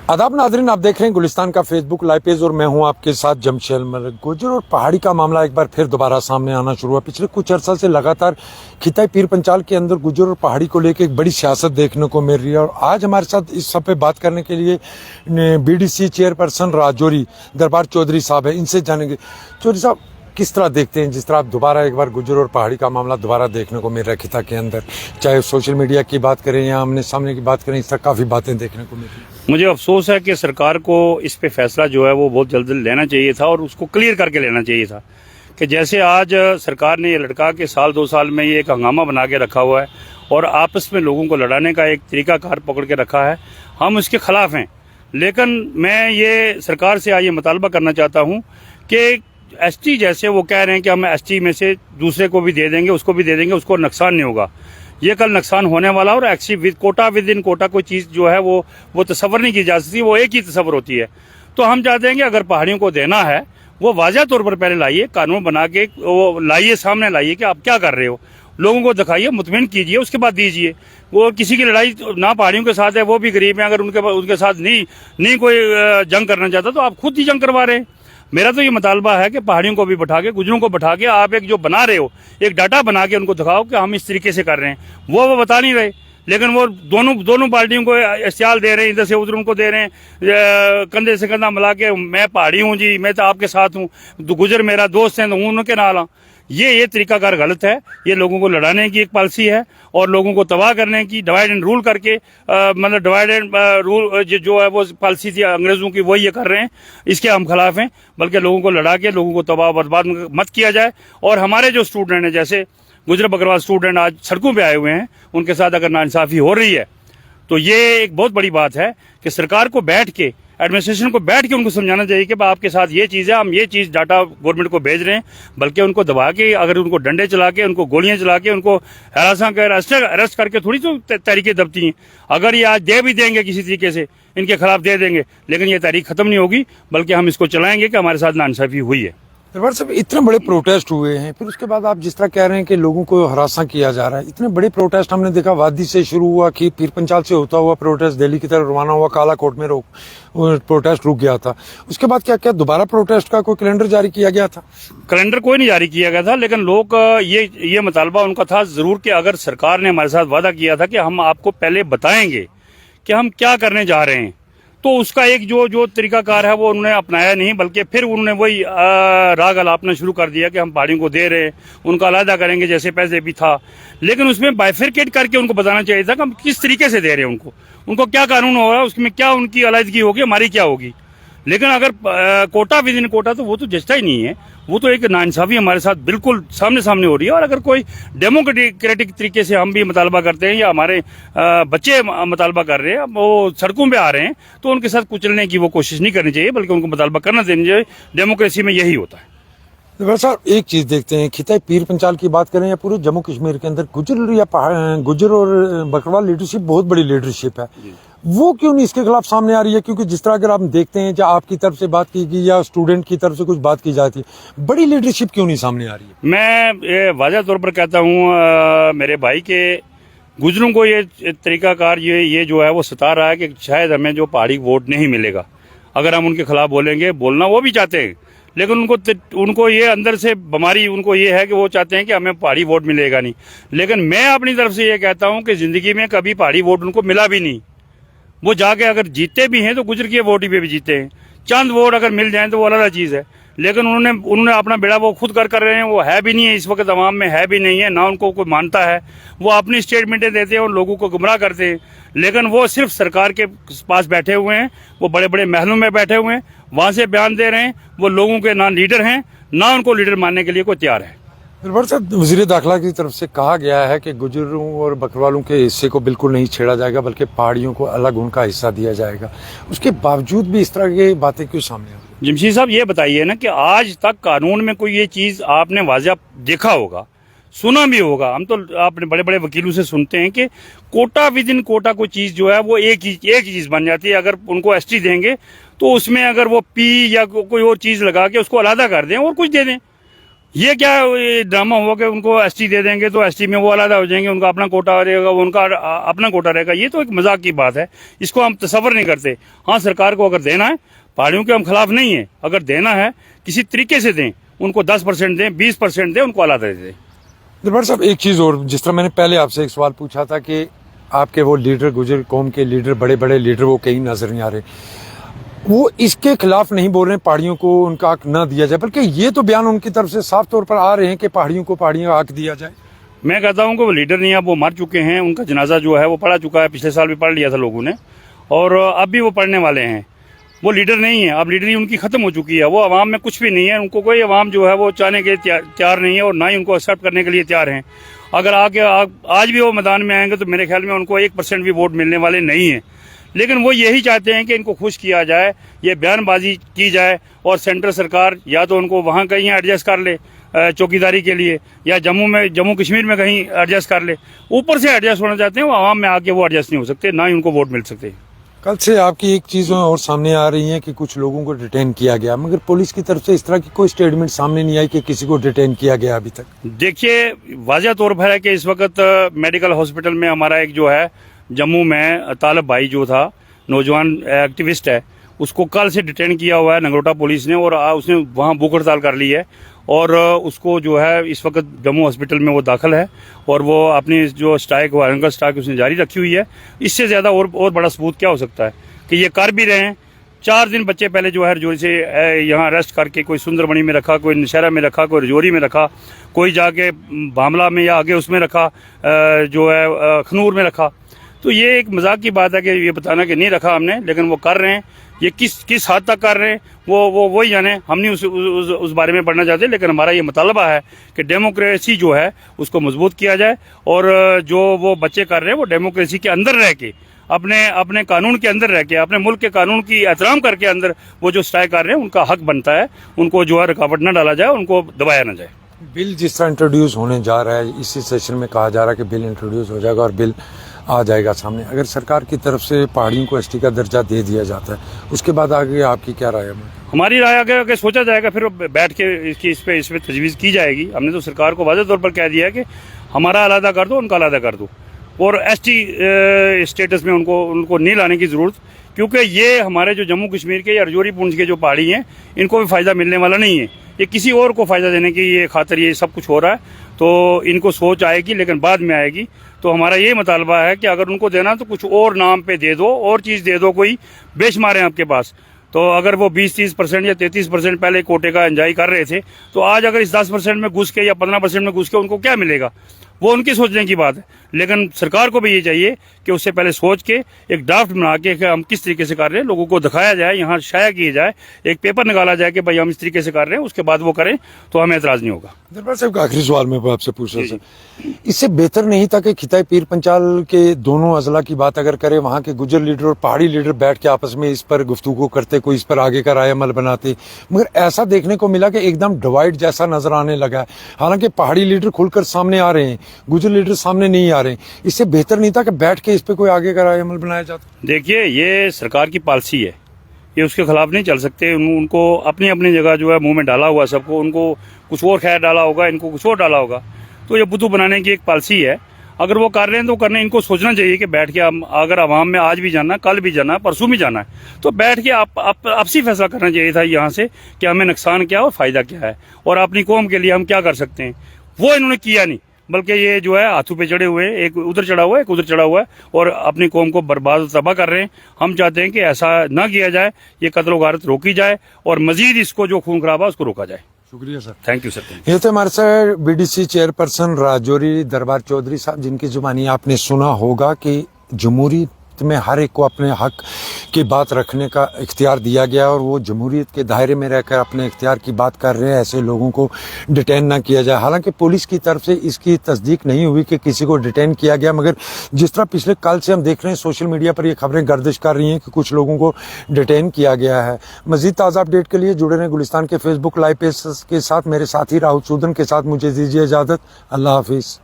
आदाब नाजरीन, आप देख रहे हैं गुलिस्तान का फेसबुक लाइव पेज और मैं हूं आपके साथ जमशेद मलिक। गुजर और पहाड़ी का मामला एक बार फिर दोबारा सामने आना शुरू हुआ। पिछले कुछ अर्सा से लगातार खिताई पीर पंचाल के अंदर गुजर और पहाड़ी को लेकर एक बड़ी सियासत देखने को मिल रही है और आज हमारे साथ इस सब पे बात करने के लिए BDC चेयरपर्सन राजौरी दरबार चौधरी साहब है। इनसे जानेंगे। चौधरी साहब, किस तरह देखते हैं जिस तरह आप दोबारा एक बार गुजर और पहाड़ी का मामला दोबारा देखने को मिल रहा है खिता के अंदर, चाहे सोशल मीडिया की बात करें या आमने सामने की बात करें, इस तरह काफ़ी बातें देखने को मिल रही है। मुझे अफसोस है कि सरकार को इस पे फैसला जो है वो बहुत जल्द लेना चाहिए था और उसको क्लियर करके लेना चाहिए था कि जैसे आज सरकार ने ये लड़का के साल 2 साल में ये एक हंगामा बना के रखा हुआ है और आपस में लोगों को लड़ाने का एक तरीकाकार पकड़ के रखा है, हम इसके खिलाफ हैं। लेकिन मैं ये सरकार से आज ये मुतालबा करना चाहता हूँ कि ST जैसे वो कह रहे हैं कि हम ST में से दूसरे को भी दे देंगे, उसको भी दे देंगे, उसको नुकसान नहीं होगा। ये कल नुकसान होने वाला और एक्चुअली विद इन कोटा कोई चीज़ जो है वो तस्वर नहीं की जा सकती, वो एक ही तस्वर होती है। तो हम चाहते हैं कि अगर पहाड़ियों को देना है वो वाज़ह तौर पर पहले लाइए, कानून बना के वो लाइए, सामने लाइए कि आप क्या कर रहे हो, लोगों को दिखाइए, मुतमिन कीजिए, उसके बाद दीजिए। वो किसी की लड़ाई ना पहाड़ियों के साथ है, वो भी गरीब है, अगर उनके साथ नहीं कोई जंग करना चाहता तो आप खुद ही जंग करवा रहे हैं। मेरा तो ये मुतालबा है कि पहाड़ियों को भी बैठा के, गुजरों को बैठा के आप एक जो बना रहे हो, एक डाटा बना के उनको दिखाओ कि हम इस तरीके से कर रहे हैं। वो बता नहीं रहे, लेकिन वो दोनों पार्टियों को इस्तेमाल दे रहे हैं, इधर से उधर उनको दे रहे हैं, कंधे से कंधा मिला के मैं पहाड़ी हूँ जी, मैं तो आपके साथ हूँ, तो गुजर मेरा दोस्त है तो हूँ उनके नाल। ये तरीकाकार गलत है। ये लोगों को लड़ाने की एक पॉलिसी है और लोगों को तबाह करने की, डिवाइड एंड रूल करके मतलब डिवाइड एंड रूल जो है वो पॉलिसी थी अंग्रेजों की, वही ये कर रहे हैं। इसके हम खिलाफ हैं। बल्कि लोगों को लड़ा के लोगों को तबाह बर्बाद मत किया जाए। और हमारे जो स्टूडेंट हैं, जैसे गुजर बकरवाल स्टूडेंट आज सड़कों पर आए हुए हैं, उनके साथ अगर नाइंसाफी हो रही है तो ये एक बहुत बड़ी बात है कि सरकार को बैठ के, एडमिनिस्ट्रेशन को बैठ के उनको समझाना चाहिए कि आपके साथ ये चीज़ है, हम ये चीज़ डाटा गवर्नमेंट को भेज रहे हैं। बल्कि उनको दबा के, अगर उनको डंडे चला के, उनको गोलियां चला के, उनको हरासा कर अरेस्ट करके थोड़ी तो तहरीकें दबती हैं। अगर ये आज दे भी देंगे किसी तरीके से, इनके खिलाफ दे देंगे, लेकिन ये तहरीक खत्म नहीं होगी, बल्कि हम इसको चलाएंगे कि हमारे साथ नाइंसाफी हुई है। दरबार साहब, इतने बड़े प्रोटेस्ट हुए हैं, फिर उसके बाद आप जिस तरह कह रहे हैं कि लोगों को हरासा किया जा रहा है, इतने बड़े प्रोटेस्ट हमने देखा वादी से शुरू हुआ, कि पीर पंचाल से होता हुआ प्रोटेस्ट दिल्ली की तरफ रवाना हुआ, कालाकोट में प्रोटेस्ट रुक गया था। उसके बाद क्या दोबारा प्रोटेस्ट का कोई कैलेंडर जारी किया गया था? कैलेंडर कोई नहीं जारी किया गया था, लेकिन लोग ये मुतालबा उनका था जरूर कि अगर सरकार ने हमारे साथ वादा किया था कि हम आपको पहले बताएंगे कि हम क्या करने जा रहे हैं, तो उसका एक जो तरीकाकार है वो उन्होंने अपनाया नहीं, बल्कि फिर उन्होंने वही राग अलापना शुरू कर दिया कि हम पहाड़ियों को दे रहे हैं, उनका अलहदा करेंगे जैसे पहले भी था। लेकिन उसमें बाइफरकेट करके उनको बताना चाहिए था कि हम किस तरीके से दे रहे हैं, उनको क्या कानून हो रहा है, उसमें क्या उनकी अलहदगी होगी, हमारी क्या होगी। लेकिन अगर कोटा विद इन कोटा, तो वो तो जचता ही नहीं है। वो तो एक नाइंसाफी हमारे साथ बिल्कुल सामने हो रही है। और अगर कोई डेमोक्रेटिक तरीके से हम भी मुतालबा करते हैं या हमारे बच्चे मुतालबा कर रहे हैं, वो सड़कों पे आ रहे हैं, तो उनके साथ कुचलने की वो कोशिश नहीं करनी चाहिए, बल्कि उनको मुतालबा करना देना चाहिए। डेमोक्रेसी में यही होता है। वैसा एक चीज देखते हैं, खिताई पीर पंचाल की बात करें या पूरे जम्मू कश्मीर के अंदर गुजर और बकरवाल लीडरशिप बहुत बड़ी लीडरशिप है, वो क्यों नहीं इसके खिलाफ सामने आ रही है? क्योंकि जिस तरह अगर आप देखते हैं, चाहे आपकी तरफ से बात की गई या स्टूडेंट की तरफ से कुछ बात की जाती है, बड़ी लीडरशिप क्यों नहीं सामने आ रही है? मैं वाज़ह तौर पर कहता हूँ मेरे भाई के गुजरों को ये तरीकाकार ये जो है वो सता रहा है कि शायद हमें जो पहाड़ी वोट नहीं मिलेगा। अगर हम उनके खिलाफ बोलेंगे, बोलना वो भी चाहते हैं, लेकिन उनको ये अंदर से बीमारी उनको ये है कि वो चाहते हैं कि हमें पहाड़ी वोट मिलेगा नहीं। लेकिन मैं अपनी तरफ से ये कहता हूं कि जिंदगी में कभी पहाड़ी वोट उनको मिला भी नहीं। वो जाके अगर जीते भी हैं तो गुजर के वोट ही पे भी जीते हैं। चंद वोट अगर मिल जाए तो वो अलग चीज़ है, लेकिन उन्होंने अपना बेड़ा वो खुद कर रहे हैं। वो है भी नहीं है इस वक्त अवाम में, है भी नहीं है, ना उनको कोई मानता है। वो अपनी स्टेटमेंटें देते हैं और लोगों को गुमराह करते हैं, लेकिन वो सिर्फ सरकार के पास बैठे हुए हैं, वो बड़े बड़े महलों में बैठे हुए हैं, वहाँ से बयान दे रहे हैं। वो लोगों के ना लीडर हैं, ना उनको लीडर मानने के लिए कोई तैयार है। दरबार साहब, वज़ीर दाखिला की तरफ से कहा गया है कि गुजरों और बकरवालों के हिस्से को बिल्कुल नहीं छेड़ा जाएगा, बल्कि पहाड़ियों को अलग उनका हिस्सा दिया जाएगा। उसके बावजूद भी इस तरह की बातें क्यों सामने आ रही हैं? जमशेद साहब, ये बताइए ना कि आज तक कानून में कोई ये चीज़ आपने वाज़ह देखा होगा, सुना भी होगा। हम तो आपने बड़े बड़े वकीलों से सुनते हैं कि कोटा विद इन कोटा कोई चीज़ जो है वो एक ही चीज़ बन जाती है। अगर उनको ST देंगे तो उसमें अगर वो P या कोई और चीज़ लगा के उसको अलहदा कर दें और कुछ दे दें, ये क्या ये ड्रामा हुआ कि उनको एसटी दे देंगे तो एसटी में वो अलग हो जाएंगे, उनका अपना कोटा रहेगा, वो उनका अपना कोटा रहेगा। ये तो एक मजाक की बात है, इसको हम तसव्वुर नहीं करते। हाँ, सरकार को अगर देना है, पहाड़ियों के हम खिलाफ नहीं है, अगर देना है किसी तरीके से दें, उनको 10% दें, 20% दें, उनको अलग दे दें। दरबार साहब, एक चीज और, जिस तरह मैंने पहले आपसे एक सवाल पूछा था कि आपके वो लीडर, गुजर कौम के लीडर, बड़े बड़े लीडर वो कहीं नजर नहीं आ रहे, वो इसके खिलाफ नहीं बोल रहे हैं पहाड़ियों को उनका हक न दिया जाए, बल्कि ये तो बयान उनकी तरफ से साफ तौर पर आ रहे हैं कि पहाड़ियों को पहाड़ियों का हक दिया जाए। मैं कहता हूँ कि वो लीडर नहीं है, वो मर चुके हैं, उनका जनाजा जो है वो पड़ा चुका है, पिछले साल भी पढ़ लिया था लोगों ने, और अब भी वो पढ़ने वाले हैं। वो लीडर नहीं है, अब लीडरी उनकी खत्म हो चुकी है, वो अवाम में कुछ भी नहीं है, उनको कोई अवाम जो है वो चाहने के तैयार नहीं है, और ना ही उनको एक्सेप्ट करने के लिए तैयार हैं। अगर आज भी वो मैदान में आएंगे तो मेरे ख्याल में उनको 1% भी वोट मिलने वाले नहीं है। लेकिन वो यही चाहते हैं कि इनको खुश किया जाए, ये बयानबाजी की जाए, और सेंट्रल सरकार या तो उनको वहाँ कहीं एडजस्ट कर ले चौकीदारी के लिए, या जम्मू कश्मीर में कहीं एडजस्ट कर ले। ऊपर से एडजस्ट होना चाहते हैं, वो आवाम में आके वो एडजस्ट नहीं हो सकते, ना ही उनको वोट मिल सकते। कल से आपकी एक चीज और सामने आ रही है कि कुछ लोगों को डिटेन किया गया, मगर पुलिस की तरफ से इस तरह की कोई स्टेटमेंट सामने नहीं आई कि किसी को डिटेन किया गया अभी तक। देखिए, वाज़ह तौर पर है कि इस वक्त मेडिकल हॉस्पिटल में हमारा एक जो है जम्मू में तालब भाई जो था, नौजवान एक्टिविस्ट है, उसको कल से डिटेन किया हुआ है नगरोटा पुलिस ने, और उसने वहाँ भूख हड़ताल कर ली है, और उसको जो है इस वक्त जम्मू हॉस्पिटल में वो दाखिल है, और वो अपनी जो स्ट्राइक वारंगल स्ट्राइक उसने जारी रखी हुई है। इससे ज़्यादा और बड़ा सबूत क्या हो सकता है कि ये कर भी रहे हैं। 4 दिन बच्चे पहले जो है रजौरी से यहाँ अरेस्ट करके कोई सुंदरबनी में रखा, कोई नशहरा में रखा, कोई रजौरी में रखा, कोई जाके भामला में या आगे उसमें रखा, जो है खनूर में रखा। तो ये एक मजाक की बात है कि ये बताना कि नहीं रखा हमने, लेकिन वो कर रहे हैं। ये किस हद तक कर रहे हैं वही जाने, हम नहीं उस बारे में पढ़ना चाहते। लेकिन हमारा ये मुतालबा है कि डेमोक्रेसी जो है उसको मजबूत किया जाए, और जो वो बच्चे कर रहे हैं वो डेमोक्रेसी के अंदर रह के, अपने कानून के अंदर रह के, अपने मुल्क के कानून की एहतराम करके अंदर वो जो स्ट्राइक कर रहे हैं उनका हक बनता है, उनको जो है रुकावट न डाला जाए, उनको दबाया न जाए। बिल जिस तरह इंट्रोड्यूस होने जा रहा है, इसी सेशन में कहा जा रहा है कि बिल इंट्रोड्यूस हो जाएगा और बिल आ जाएगा सामने, अगर सरकार की तरफ से पहाड़ियों को एसटी का दर्जा दे दिया जाता है, उसके बाद आगे आपकी क्या राय है? हमारी राय आगे सोचा जाएगा, फिर बैठ के इस पे तजवीज़ की जाएगी। हमने तो सरकार को वाज़ेह तौर पर कह दिया है कि हमारा अलग कर दो, उनका अलग कर दो, और एसटी स्टेटस में उनको नहीं लाने की ज़रूरत, क्योंकि ये हमारे जो जम्मू कश्मीर के या रजौरी पुंछ के जो पहाड़ी हैं, इनको भी फ़ायदा मिलने वाला नहीं है। ये किसी और को फ़ायदा देने की ये खातिर ये सब कुछ हो रहा है, तो इनको सोच आएगी, लेकिन बाद में आएगी। तो हमारा ये मुतालबा है कि अगर उनको देना तो कुछ और नाम पे दे दो, और चीज़ दे दो, कोई बेशुमार है आपके पास। तो अगर वो 20-30% या 33% पहले कोटे का एंजॉय कर रहे थे, तो आज अगर इस 10% में घुस के या 15% में घुस के उनको क्या मिलेगा, वो उनकी सोचने की बात है। लेकिन सरकार को भी ये चाहिए कि उससे पहले सोच के एक ड्राफ्ट बना के कि हम किस तरीके से कर रहे हैं, लोगों को दिखाया जाए, यहाँ शाया किया जाए, एक पेपर निकाला जाए कि भाई हम इस तरीके से कर रहे हैं, उसके बाद वो करें तो हमें एतराज़ नहीं होगा। दरबार साहब का आखिरी सवाल मैं आपसे पूछ रहा था, इससे बेहतर नहीं था कि खिताई पीर पंचाल के दोनों अजला की बात अगर करें, वहाँ के गुजर लीडर और पहाड़ी लीडर बैठ के आपस में इस पर गुफ्तगू करते, कोई इस पर आगे का राय अमल बनाते, मगर ऐसा देखने को मिला कि एकदम डिवाइड जैसा नजर आने लगा है। हालांकि पहाड़ी लीडर खुलकर सामने आ रहे हैं, गुजर लीडर सामने नहीं आ रहे हैं। इससे बेहतर नहीं था कि बैठ के इस पे कोई आगे का राय अमल बनाया जाता? देखिए, ये सरकार की पॉलिसी है, ये उसके खिलाफ नहीं चल सकते। उनको अपनी अपनी जगह जो है मुंह में डाला हुआ सबको, उनको कुछ और खैर डाला होगा, इनको कुछ और डाला होगा। तो ये बुद्धू बनाने की एक पॉलिसी है। अगर वो कर रहे हैं तो करने, इनको सोचना चाहिए कि बैठ के हम, अगर आवाम में आज भी जाना, कल भी जाना, परसों भी जाना है, तो बैठ के आपसी फैसला करना चाहिए था यहाँ से कि हमें नुकसान क्या और फायदा क्या है, और अपनी कौम के लिए हम क्या कर सकते हैं। वो इन्होंने किया नहीं, बल्कि ये जो है हाथों पे चढ़े हुए, एक उधर चढ़ा हुआ है, एक उधर चढ़ा हुआ है, और अपनी कौम को बर्बाद और तबाह कर रहे हैं। हम चाहते हैं कि ऐसा ना किया जाए, ये कत्ल व गारत रोकी जाए, और मजीद इसको जो खून खराबा उसको रोका जाए। शुक्रिया सर। Thank you sir. ये तो हमारे साथ बीडीसी चेयरपर्सन राजौरी दरबार चौधरी साहब, जिनकी जुबानी आपने सुना होगा कि जमहूरियत में हर एक को अपने हक की बात रखने का इख्तियार दिया गया, और वो जमहूरियत के दायरे में रहकर अपने इख्तियार की बात कर रहे हैं। ऐसे लोगों को डिटेन ना किया जाए। हालांकि पुलिस की तरफ से इसकी तस्दीक नहीं हुई कि किसी को डिटेन किया गया, मगर जिस तरह पिछले कल से हम देख रहे हैं सोशल मीडिया पर ये खबरें गर्दिश कर रही हैं कि कुछ लोगों को डिटेन किया गया है। मजीद ताज़ा अपडेट के लिए जुड़े रहें गुलिस्तान के फेसबुक लाइव पेज के साथ। मेरे साथी राहुल सूदन के साथ मुझे दीजिए इजाज़त। अल्लाह हाफिज़।